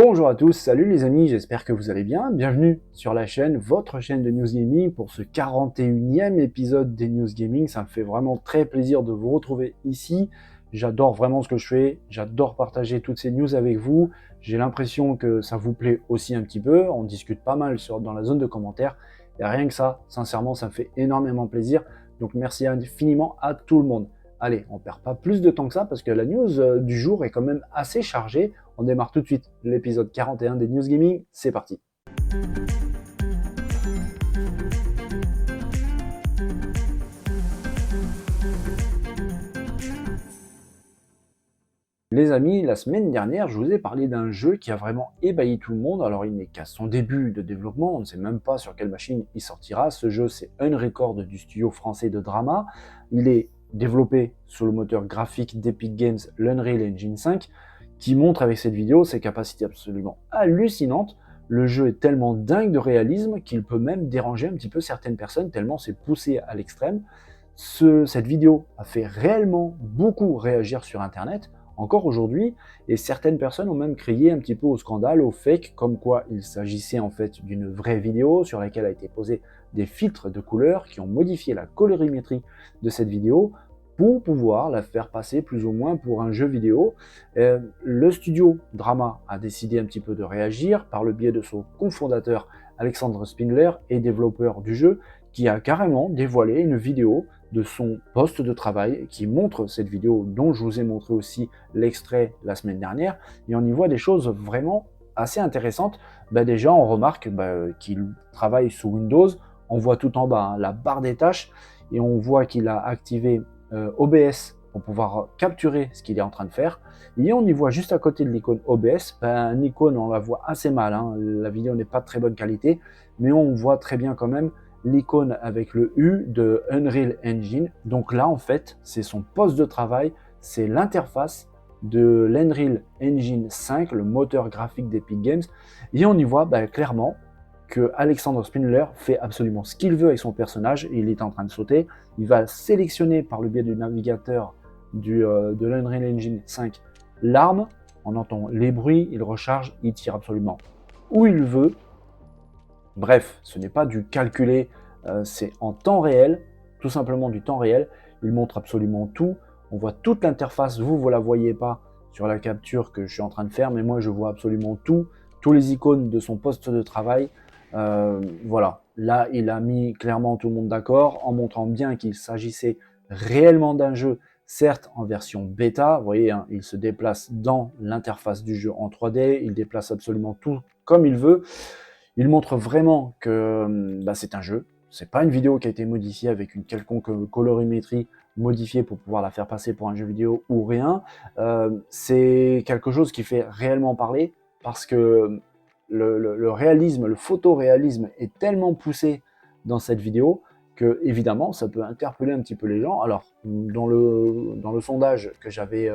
Bonjour à tous, salut les amis, j'espère que vous allez bien. Bienvenue sur la chaîne, votre chaîne de News Gaming pour ce 41e épisode des News Gaming. Ça me fait vraiment très plaisir de vous retrouver ici. J'adore vraiment ce que je fais, j'adore partager toutes ces news avec vous. J'ai l'impression que ça vous plaît aussi un petit peu. On discute pas mal dans la zone de commentaires. Et rien que ça, sincèrement, ça me fait énormément plaisir. Donc merci infiniment à tout le monde. Allez, on perd pas plus de temps que ça parce que la news du jour est quand même assez chargée. On démarre tout de suite l'épisode 41 des News Gaming, c'est parti. Les amis, la semaine dernière, je vous ai parlé d'un jeu qui a vraiment ébahi tout le monde. Alors il n'est qu'à son début de développement, on ne sait même pas sur quelle machine il sortira. Ce jeu, c'est Unrecord du studio français de Drama. Il est développé sous le moteur graphique d'Epic Games, l'Unreal Engine 5, qui montre avec cette vidéo ses capacités absolument hallucinantes. Le jeu est tellement dingue de réalisme qu'il peut même déranger un petit peu certaines personnes, tellement c'est poussé à l'extrême. Cette vidéo a fait réellement beaucoup réagir sur Internet, encore aujourd'hui, et certaines personnes ont même crié un petit peu au scandale, au fake, comme quoi il s'agissait en fait d'une vraie vidéo sur laquelle a été posé des filtres de couleurs qui ont modifié la colorimétrie de cette vidéo pour pouvoir la faire passer plus ou moins pour un jeu vidéo. Le studio Drama a décidé un petit peu de réagir par le biais de son cofondateur Alexandre Spindler et développeur du jeu, qui a carrément dévoilé une vidéo de son poste de travail qui montre cette vidéo dont je vous ai montré aussi l'extrait la semaine dernière, et on y voit des choses vraiment assez intéressantes. Déjà on remarque qu'il travaille sous Windows, on voit tout en bas la barre des tâches et on voit qu'il a activé OBS pour pouvoir capturer ce qu'il est en train de faire, et on y voit juste à côté de l'icône OBS, une icône on la voit assez mal, la vidéo n'est pas de très bonne qualité, mais on voit très bien quand même l'icône avec le U de Unreal Engine. Donc là en fait c'est son poste de travail, c'est l'interface de l'Unreal Engine 5, le moteur graphique d'Epic Games, et on y voit clairement que Alexandre Spindler fait absolument ce qu'il veut avec son personnage. Il est en train de sauter, il va sélectionner par le biais du navigateur de l'Unreal Engine 5 l'arme, on entend les bruits, il recharge, il tire absolument où il veut. Bref, ce n'est pas du calculé, c'est en temps réel, tout simplement du temps réel. Il montre absolument tout, on voit toute l'interface, vous ne la voyez pas sur la capture que je suis en train de faire, mais moi je vois absolument tout, tous les icônes de son poste de travail. Voilà, là il a mis clairement tout le monde d'accord en montrant bien qu'il s'agissait réellement d'un jeu, certes en version bêta. Vous voyez, il se déplace dans l'interface du jeu en 3D, il déplace absolument tout comme il veut. Il montre vraiment que c'est un jeu, c'est pas une vidéo qui a été modifiée avec une quelconque colorimétrie modifiée pour pouvoir la faire passer pour un jeu vidéo ou rien. C'est quelque chose qui fait réellement parler parce que le réalisme, le photoréalisme est tellement poussé dans cette vidéo que évidemment ça peut interpeller un petit peu les gens. Alors dans le sondage que j'avais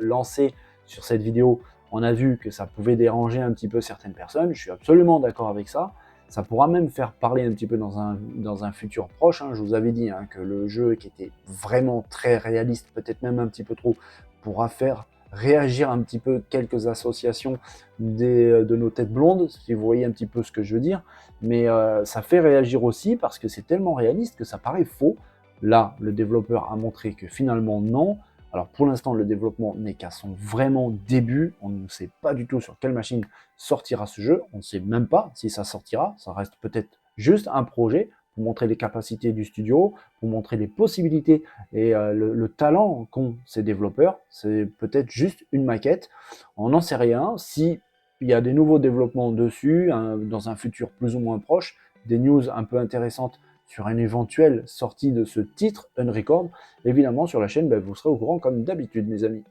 lancé sur cette vidéo, on a vu que ça pouvait déranger un petit peu certaines personnes, je suis absolument d'accord avec ça. Ça pourra même faire parler un petit peu dans un futur proche. Je vous avais dit que le jeu qui était vraiment très réaliste, peut-être même un petit peu trop, pourra faire réagir un petit peu quelques associations de nos têtes blondes, si vous voyez un petit peu ce que je veux dire. Mais ça fait réagir aussi parce que c'est tellement réaliste que ça paraît faux. Là, le développeur a montré que finalement non. Alors pour l'instant, le développement n'est qu'à son vraiment début. On ne sait pas du tout sur quelle machine sortira ce jeu. On ne sait même pas si ça sortira. Ça reste peut-être juste un projet pour montrer les capacités du studio, pour montrer les possibilités et le talent qu'ont ces développeurs. C'est peut-être juste une maquette. On n'en sait rien. Si il y a des nouveaux développements dessus, dans un futur plus ou moins proche, des news un peu intéressantes sur une éventuelle sortie de ce titre Unrecord, évidemment sur la chaîne, vous serez au courant comme d'habitude, mes amis.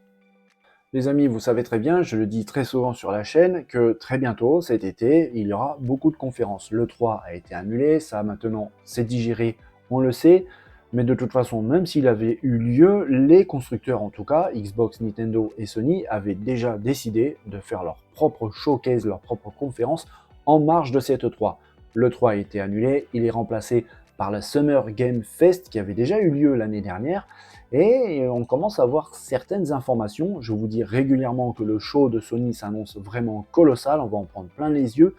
Les amis, vous savez très bien, je le dis très souvent sur la chaîne, que très bientôt, cet été, il y aura beaucoup de conférences. L'E3 a été annulé, ça maintenant c'est digéré, on le sait, mais de toute façon, même s'il avait eu lieu, les constructeurs en tout cas, Xbox, Nintendo et Sony, avaient déjà décidé de faire leur propre showcase, leur propre conférence en marge de cette E3. L'E3 a été annulé, il est remplacé par la Summer Game Fest qui avait déjà eu lieu l'année dernière. Et on commence à avoir certaines informations. Je vous dis régulièrement que le show de Sony s'annonce vraiment colossal, on va en prendre plein les yeux.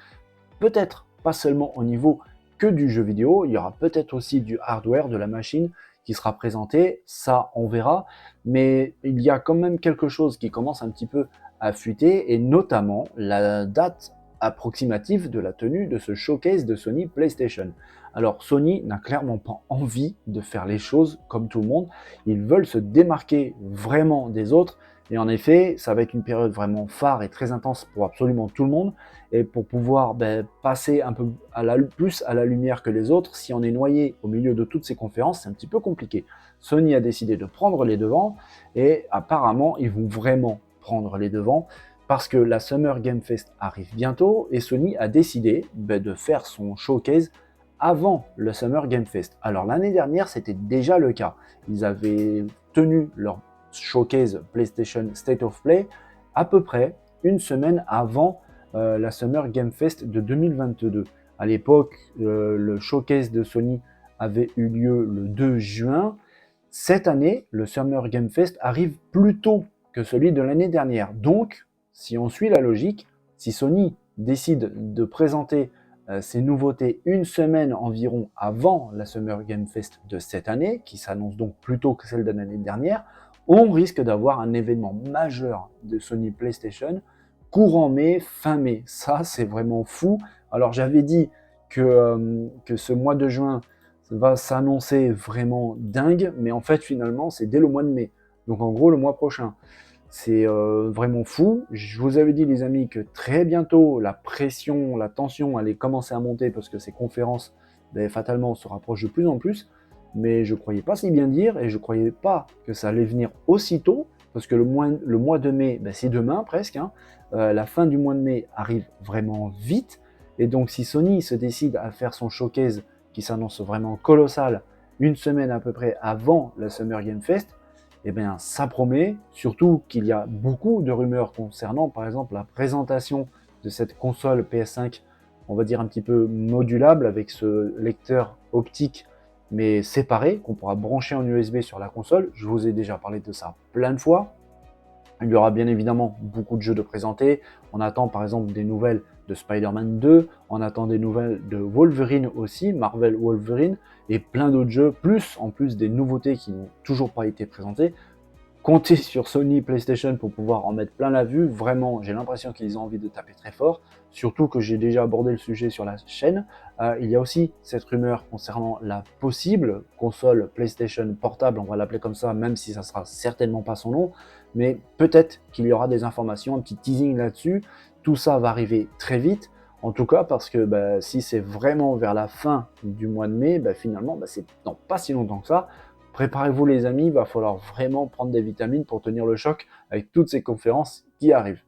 Peut-être pas seulement au niveau que du jeu vidéo, il y aura peut-être aussi du hardware, de la machine qui sera présenté, ça on verra, mais il y a quand même quelque chose qui commence un petit peu à fuiter, et notamment la date approximative de la tenue de ce showcase de Sony PlayStation. Alors Sony n'a clairement pas envie de faire les choses comme tout le monde, ils veulent se démarquer vraiment des autres, et en effet, ça va être une période vraiment phare et très intense pour absolument tout le monde, et pour pouvoir passer un peu plus à la lumière que les autres, si on est noyé au milieu de toutes ces conférences, c'est un petit peu compliqué. Sony a décidé de prendre les devants, et apparemment, ils vont vraiment prendre les devants, parce que la Summer Game Fest arrive bientôt, et Sony a décidé de faire son showcase avant le Summer Game Fest. Alors l'année dernière, c'était déjà le cas. Ils avaient tenu leur showcase PlayStation State of Play à peu près une semaine avant la Summer Game Fest de 2022. À l'époque, le showcase de Sony avait eu lieu le 2 juin. Cette année, le Summer Game Fest arrive plus tôt que celui de l'année dernière. Donc, si on suit la logique, si Sony décide de présenter ces nouveautés une semaine environ avant la Summer Game Fest de cette année, qui s'annonce donc plus tôt que celle de l'année dernière, on risque d'avoir un événement majeur de Sony PlayStation courant mai, fin mai. Ça, c'est vraiment fou. Alors, j'avais dit que ce mois de juin va s'annoncer vraiment dingue, mais en fait, finalement, c'est dès le mois de mai. Donc, en gros, le mois prochain. C'est vraiment fou. Je vous avais dit, les amis, que très bientôt, la pression, la tension allait commencer à monter parce que ces conférences, fatalement, se rapprochent de plus en plus. Mais je ne croyais pas si bien dire, et je ne croyais pas que ça allait venir aussitôt, parce que le mois de mai, c'est demain presque. Hein. La fin du mois de mai arrive vraiment vite. Et donc, si Sony se décide à faire son showcase qui s'annonce vraiment colossal une semaine à peu près avant la Summer Game Fest, eh bien, ça promet, surtout qu'il y a beaucoup de rumeurs concernant, par exemple, la présentation de cette console PS5, on va dire un petit peu modulable, avec ce lecteur optique, mais séparé, qu'on pourra brancher en USB sur la console. Je vous ai déjà parlé de ça plein de fois. Il y aura bien évidemment beaucoup de jeux de présenter. On attend par exemple des nouvelles de Spider-Man 2, on attend des nouvelles de Wolverine aussi, Marvel Wolverine, et plein d'autres jeux, en plus des nouveautés qui n'ont toujours pas été présentées. Comptez sur Sony PlayStation pour pouvoir en mettre plein la vue. Vraiment, j'ai l'impression qu'ils ont envie de taper très fort. Surtout que j'ai déjà abordé le sujet sur la chaîne. Il y a aussi cette rumeur concernant la possible console PlayStation portable, on va l'appeler comme ça, même si ça sera certainement pas son nom. Mais peut-être qu'il y aura des informations, un petit teasing là-dessus. Tout ça va arriver très vite. En tout cas, parce que si c'est vraiment vers la fin du mois de mai, finalement, c'est dans pas si longtemps que ça. Préparez-vous les amis, il va falloir vraiment prendre des vitamines pour tenir le choc avec toutes ces conférences qui arrivent.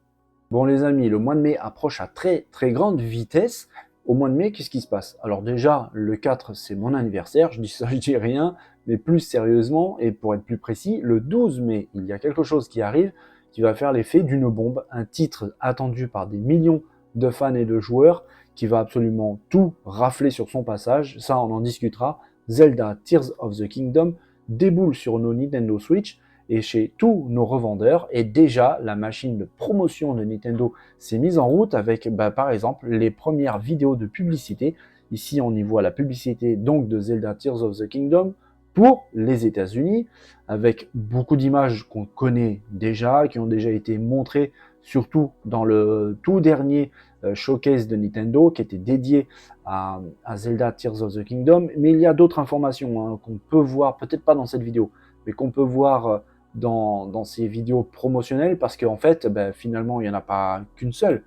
Bon les amis, le mois de mai approche à très très grande vitesse. Au mois de mai, qu'est-ce qui se passe? Alors déjà, le 4, c'est mon anniversaire, je dis ça, je dis rien, mais plus sérieusement, et pour être plus précis, le 12 mai, il y a quelque chose qui arrive qui va faire l'effet d'une bombe, un titre attendu par des millions de fans et de joueurs, qui va absolument tout rafler sur son passage, ça on en discutera. Zelda Tears of the Kingdom déboule sur nos Nintendo Switch et chez tous nos revendeurs. Et déjà, la machine de promotion de Nintendo s'est mise en route avec, par exemple, les premières vidéos de publicité. Ici, on y voit la publicité donc de Zelda Tears of the Kingdom pour les États-Unis, avec beaucoup d'images qu'on connaît déjà, qui ont déjà été montrées, surtout dans le tout dernier showcase de Nintendo qui était dédié à Zelda Tears of the Kingdom. Mais il y a d'autres informations qu'on peut voir, peut-être pas dans cette vidéo, mais qu'on peut voir dans ces vidéos promotionnelles, parce qu'en fait, finalement, il n'y en a pas qu'une seule.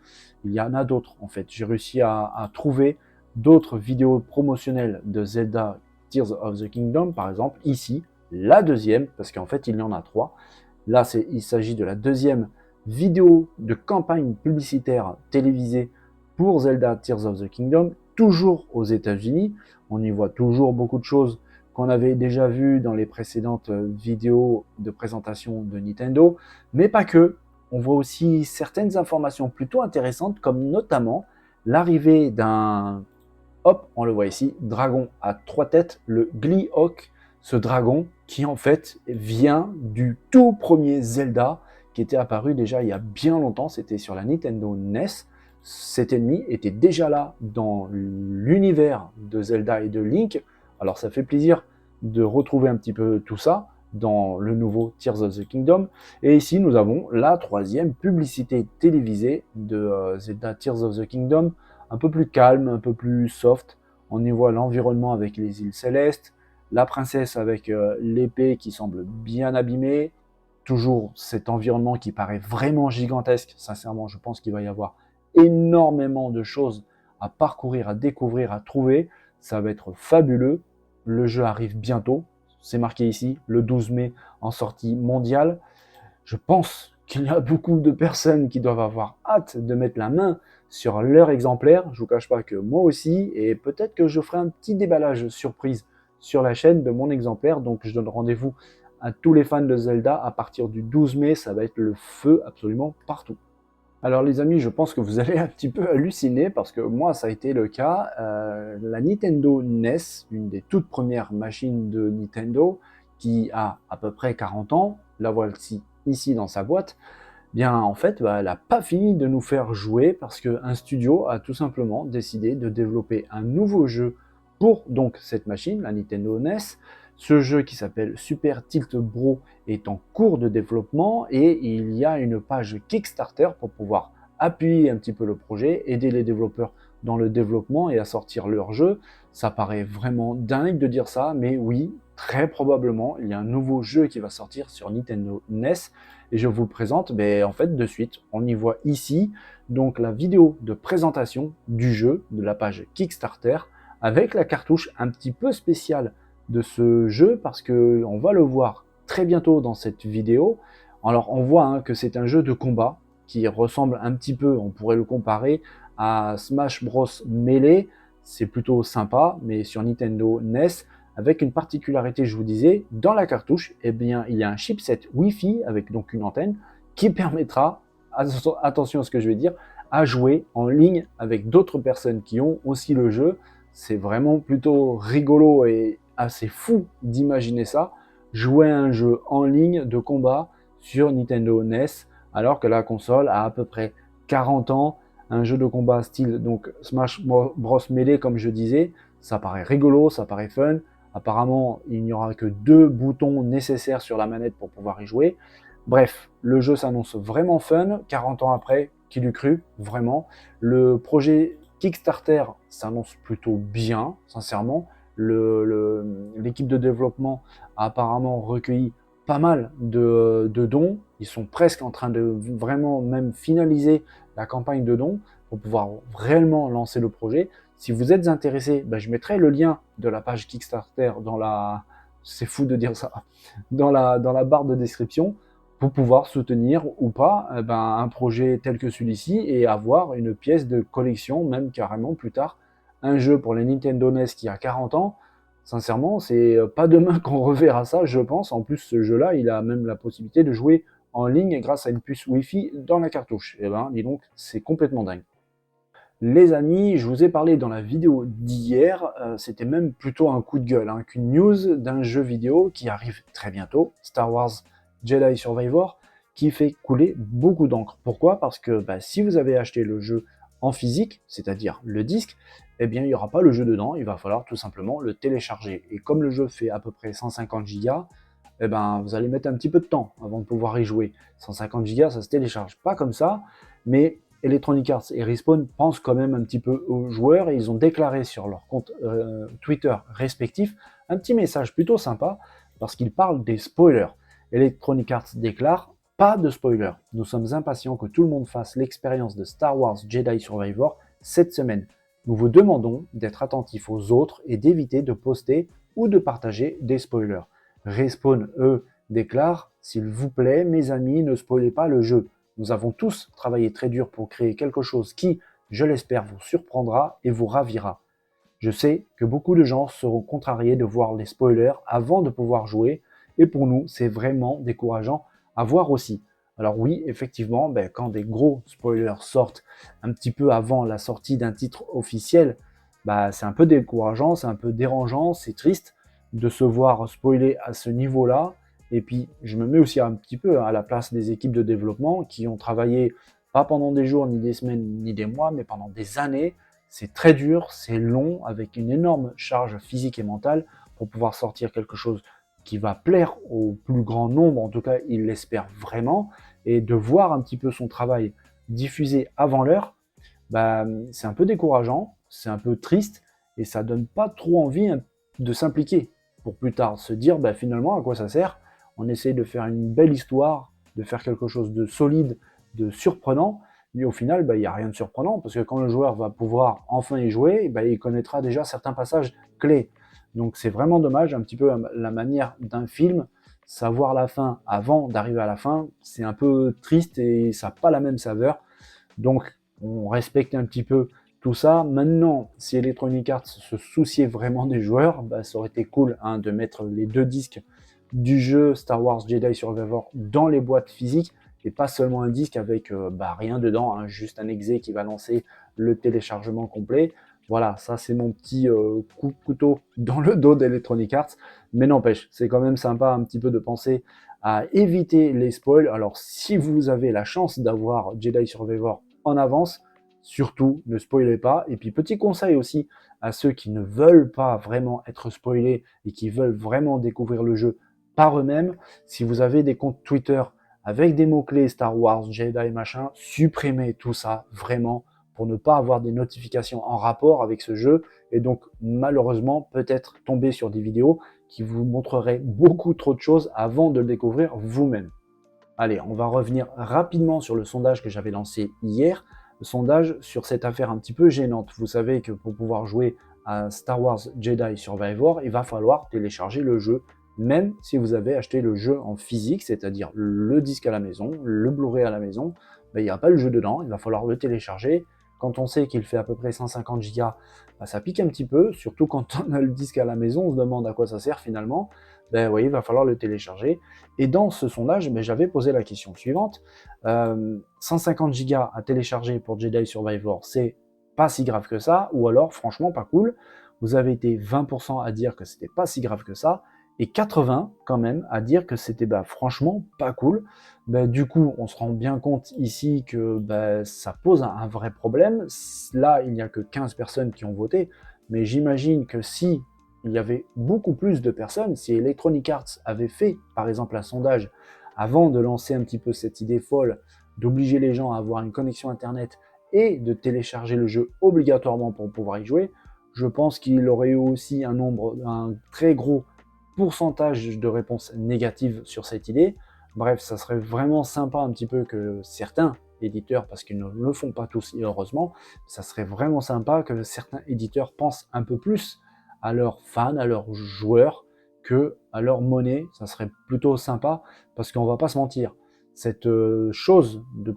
Il y en a d'autres, en fait. J'ai réussi à trouver d'autres vidéos promotionnelles de Zelda Tears of the Kingdom, par exemple, ici, la deuxième, parce qu'en fait, il y en a trois. Là, il s'agit de la deuxième vidéo de campagne publicitaire télévisée pour Zelda Tears of the Kingdom, toujours aux États-Unis. On y voit toujours beaucoup de choses qu'on avait déjà vues dans les précédentes vidéos de présentation de Nintendo, mais pas que. On voit aussi certaines informations plutôt intéressantes, comme notamment l'arrivée d'un hop, on le voit ici, dragon à 3 têtes, le Gleehawk, ce dragon qui en fait vient du tout premier Zelda qui était apparu déjà il y a bien longtemps, c'était sur la Nintendo NES. Cet ennemi était déjà là dans l'univers de Zelda et de Link, alors ça fait plaisir de retrouver un petit peu tout ça dans le nouveau Tears of the Kingdom. Et ici, nous avons la 3e publicité télévisée de Zelda Tears of the Kingdom, un peu plus calme, un peu plus soft. On y voit l'environnement avec les îles célestes, la princesse avec l'épée qui semble bien abîmée, toujours cet environnement qui paraît vraiment gigantesque. Sincèrement, je pense qu'il va y avoir énormément de choses à parcourir, à découvrir, à trouver. Ça va être fabuleux. Le jeu arrive bientôt. C'est marqué ici, le 12 mai en sortie mondiale. Je pense qu'il y a beaucoup de personnes qui doivent avoir hâte de mettre la main sur leur exemplaire. Je ne vous cache pas que moi aussi, et peut-être que je ferai un petit déballage surprise sur la chaîne de mon exemplaire. Donc je donne rendez-vous à tous les fans de Zelda à partir du 12 mai. Ça va être le feu absolument partout. Alors les amis, je pense que vous allez un petit peu halluciner parce que moi ça a été le cas. La Nintendo NES, une des toutes premières machines de Nintendo qui a à peu près 40 ans, la voici ici dans sa boîte, bien en fait elle n'a pas fini de nous faire jouer parce qu'un studio a tout simplement décidé de développer un nouveau jeu pour donc cette machine, la Nintendo NES. Ce jeu qui s'appelle Super Tilt Bro est en cours de développement et il y a une page Kickstarter pour pouvoir appuyer un petit peu le projet, aider les développeurs dans le développement et à sortir leur jeu. Ça paraît vraiment dingue de dire ça, mais oui, très probablement, il y a un nouveau jeu qui va sortir sur Nintendo NES et je vous le présente en fait de suite. On y voit ici donc la vidéo de présentation du jeu, de la page Kickstarter, avec la cartouche un petit peu spéciale de ce jeu parce que on va le voir très bientôt dans cette vidéo. Alors on voit que c'est un jeu de combat qui ressemble un petit peu, on pourrait le comparer à Smash Bros Melee, c'est plutôt sympa, mais sur Nintendo NES, avec une particularité, je vous disais, dans la cartouche, il y a un chipset Wi-Fi avec donc une antenne qui permettra, attention à ce que je vais dire, à jouer en ligne avec d'autres personnes qui ont aussi le jeu. C'est vraiment plutôt rigolo et assez fou d'imaginer ça, jouer à un jeu en ligne de combat sur Nintendo NES, alors que la console a à peu près 40 ans. Un jeu de combat style donc Smash Bros Melee, comme je disais, ça paraît rigolo, ça paraît fun. Apparemment, il n'y aura que 2 boutons nécessaires sur la manette pour pouvoir y jouer. Bref, le jeu s'annonce vraiment fun, 40 ans après, qui l'eût cru, vraiment. Le projet Kickstarter s'annonce plutôt bien, sincèrement. L'équipe de développement a apparemment recueilli pas mal de dons. Ils sont presque en train de vraiment même finaliser la campagne de dons pour pouvoir réellement lancer le projet. Si vous êtes intéressé, je mettrai le lien de la page Kickstarter dans la... C'est fou de dire ça. Dans la barre de description pour pouvoir soutenir ou pas un projet tel que celui-ci et avoir une pièce de collection, même carrément plus tard, un jeu pour les Nintendo NES qui a 40 ans. Sincèrement, c'est pas demain qu'on reverra ça, je pense. En plus, ce jeu-là, il a même la possibilité de jouer en ligne grâce à une puce Wi-Fi dans la cartouche. Et dis donc, c'est complètement dingue. Les amis, je vous ai parlé dans la vidéo d'hier, c'était même plutôt un coup de gueule qu'une news d'un jeu vidéo qui arrive très bientôt, Star Wars Jedi Survivor, qui fait couler beaucoup d'encre. Pourquoi? Parce que si vous avez acheté le jeu en physique, c'est-à-dire le disque, il n'y aura pas le jeu dedans, il va falloir tout simplement le télécharger. Et comme le jeu fait à peu près 150 Go, vous allez mettre un petit peu de temps avant de pouvoir y jouer. 150 Go, ça se télécharge pas comme ça, mais Electronic Arts et Respawn pensent quand même un petit peu aux joueurs et ils ont déclaré sur leur compte Twitter respectif un petit message plutôt sympa parce qu'ils parlent des spoilers. Electronic Arts déclare: pas de spoilers, nous sommes impatients que tout le monde fasse l'expérience de Star Wars Jedi Survivor cette semaine. Nous vous demandons d'être attentifs aux autres et d'éviter de poster ou de partager des spoilers. Respawn, eux, déclarent: s'il vous plaît, mes amis, ne spoilez pas le jeu. Nous avons tous travaillé très dur pour créer quelque chose qui, je l'espère, vous surprendra et vous ravira. Je sais que beaucoup de gens seront contrariés de voir les spoilers avant de pouvoir jouer, et pour nous, c'est vraiment décourageant à voir aussi. Alors oui, effectivement, quand des gros spoilers sortent un petit peu avant la sortie d'un titre officiel, bah, c'est un peu décourageant, c'est un peu dérangeant, c'est triste de se voir spoiler à ce niveau-là. Et puis, je me mets aussi un petit peu à la place des équipes de développement qui ont travaillé pas pendant des jours, ni des semaines, ni des mois, mais pendant des années. C'est très dur, c'est long, avec une énorme charge physique et mentale pour pouvoir sortir quelque chose qui va plaire au plus grand nombre, en tout cas, il l'espère vraiment, et de voir un petit peu son travail diffusé avant l'heure, bah, c'est un peu décourageant, c'est un peu triste, et ça donne pas trop envie de s'impliquer pour plus tard se dire bah, finalement à quoi ça sert. On essaie de faire une belle histoire, de faire quelque chose de solide, de surprenant, et au final, bah, il n'y a rien de surprenant, parce que quand le joueur va pouvoir enfin y jouer, bah, il connaîtra déjà certains passages clés. Donc c'est vraiment dommage, un petit peu la manière d'un film, savoir la fin avant d'arriver à la fin, c'est un peu triste et ça n'a pas la même saveur. Donc on respecte un petit peu tout ça. Maintenant, si Electronic Arts se souciait vraiment des joueurs, bah, ça aurait été cool hein, de mettre les 2 disques du jeu Star Wars Jedi Survivor dans les boîtes physiques et pas seulement un disque avec bah, rien dedans, hein, juste un exe qui va lancer le téléchargement complet. Voilà, ça c'est mon petit coup de couteau dans le dos d'Electronic Arts, mais n'empêche, c'est quand même sympa un petit peu de penser à éviter les spoils. Alors si vous avez la chance d'avoir Jedi Survivor en avance, surtout ne spoilez pas. Et puis petit conseil aussi à ceux qui ne veulent pas vraiment être spoilés et qui veulent vraiment découvrir le jeu par eux-mêmes, si vous avez des comptes Twitter avec des mots-clés Star Wars, Jedi, machin, supprimez tout ça vraiment pour ne pas avoir des notifications en rapport avec ce jeu et donc malheureusement peut-être tomber sur des vidéos qui vous montreraient beaucoup trop de choses avant de le découvrir vous-même. Allez, on va revenir rapidement sur le sondage que j'avais lancé hier, le sondage sur cette affaire un petit peu gênante. Vous savez que pour pouvoir jouer à Star Wars Jedi Survivor, il va falloir télécharger le jeu, même si vous avez acheté le jeu en physique, c'est-à-dire le disque à la maison, le Blu-ray à la maison, ben, il n'y a pas le jeu dedans, il va falloir le télécharger. Quand on sait qu'il fait à peu près 150 Go, ben, ça pique un petit peu, surtout quand on a le disque à la maison, on se demande à quoi ça sert finalement. Ben oui, il va falloir le télécharger. Et dans ce sondage, ben, j'avais posé la question suivante. 150 Go à télécharger pour Jedi Survivor, c'est pas si grave que ça, ou alors franchement pas cool. Vous avez été 20% à dire que c'était pas si grave que ça, et 80 quand même à dire que c'était bah, franchement pas cool. Bah, du coup, on se rend bien compte ici que bah, ça pose un vrai problème. Là, il n'y a que 15 personnes qui ont voté, mais j'imagine que si il y avait beaucoup plus de personnes, si Electronic Arts avait fait par exemple un sondage avant de lancer un petit peu cette idée folle d'obliger les gens à avoir une connexion internet et de télécharger le jeu obligatoirement pour pouvoir y jouer, je pense qu'il aurait eu aussi un très gros pourcentage de réponses négatives sur cette idée. Bref, ça serait vraiment sympa un petit peu que certains éditeurs, parce qu'ils ne le font pas tous heureusement, ça serait vraiment sympa que certains éditeurs pensent un peu plus à leurs fans, à leurs joueurs, que à leur monnaie. Ça serait plutôt sympa, parce qu'on va pas se mentir, cette chose de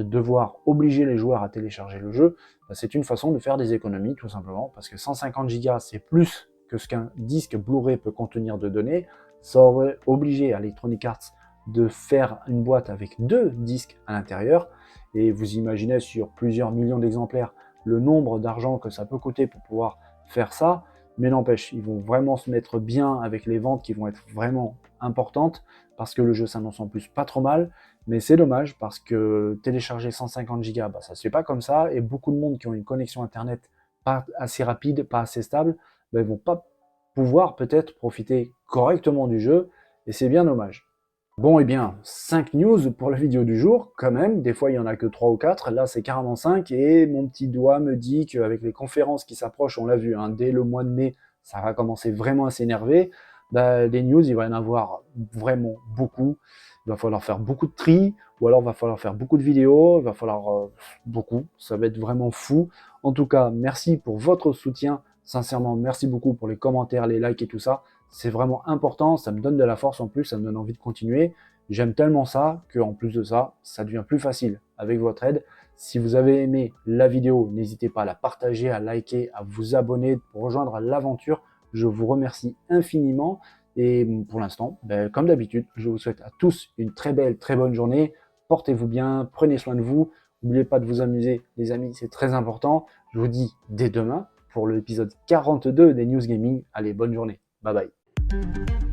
devoir obliger les joueurs à télécharger le jeu, bah, c'est une façon de faire des économies tout simplement, parce que 150 Go c'est plus que ce qu'un disque Blu-ray peut contenir de données. Ça aurait obligé Electronic Arts de faire une boîte avec 2 disques à l'intérieur, et vous imaginez sur plusieurs millions d'exemplaires le nombre d'argent que ça peut coûter pour pouvoir faire ça. Mais n'empêche, ils vont vraiment se mettre bien avec les ventes qui vont être vraiment importantes, parce que le jeu s'annonce en plus pas trop mal. Mais c'est dommage, parce que télécharger 150 Go, bah, ça se fait pas comme ça, et beaucoup de monde qui ont une connexion internet pas assez rapide, pas assez stable, bah, ils vont pas pouvoir peut-être profiter correctement du jeu, et c'est bien dommage. Bon, et bien, 5 news pour la vidéo du jour, quand même. Des fois, il y en a que 3 ou 4. Là, c'est carrément 5. Et mon petit doigt me dit qu'avec les conférences qui s'approchent, on l'a vu, hein, dès le mois de mai, ça va commencer vraiment à s'énerver. Bah, les news, il va y en avoir vraiment beaucoup. Il va falloir faire beaucoup de tri, ou alors il va falloir faire beaucoup de vidéos, il va falloir beaucoup. Ça va être vraiment fou. En tout cas, merci pour votre soutien. Sincèrement, merci beaucoup pour les commentaires, les likes et tout ça. C'est vraiment important, ça me donne de la force en plus, ça me donne envie de continuer. J'aime tellement ça qu'en plus de ça, ça devient plus facile avec votre aide. Si vous avez aimé la vidéo, n'hésitez pas à la partager, à liker, à vous abonner pour rejoindre l'aventure. Je vous remercie infiniment. Et pour l'instant, ben, comme d'habitude, je vous souhaite à tous une très belle, très bonne journée. Portez-vous bien, prenez soin de vous. N'oubliez pas de vous amuser, les amis, c'est très important. Je vous dis dès demain pour l'épisode 42 des News Gaming. Allez, bonne journée. Bye bye.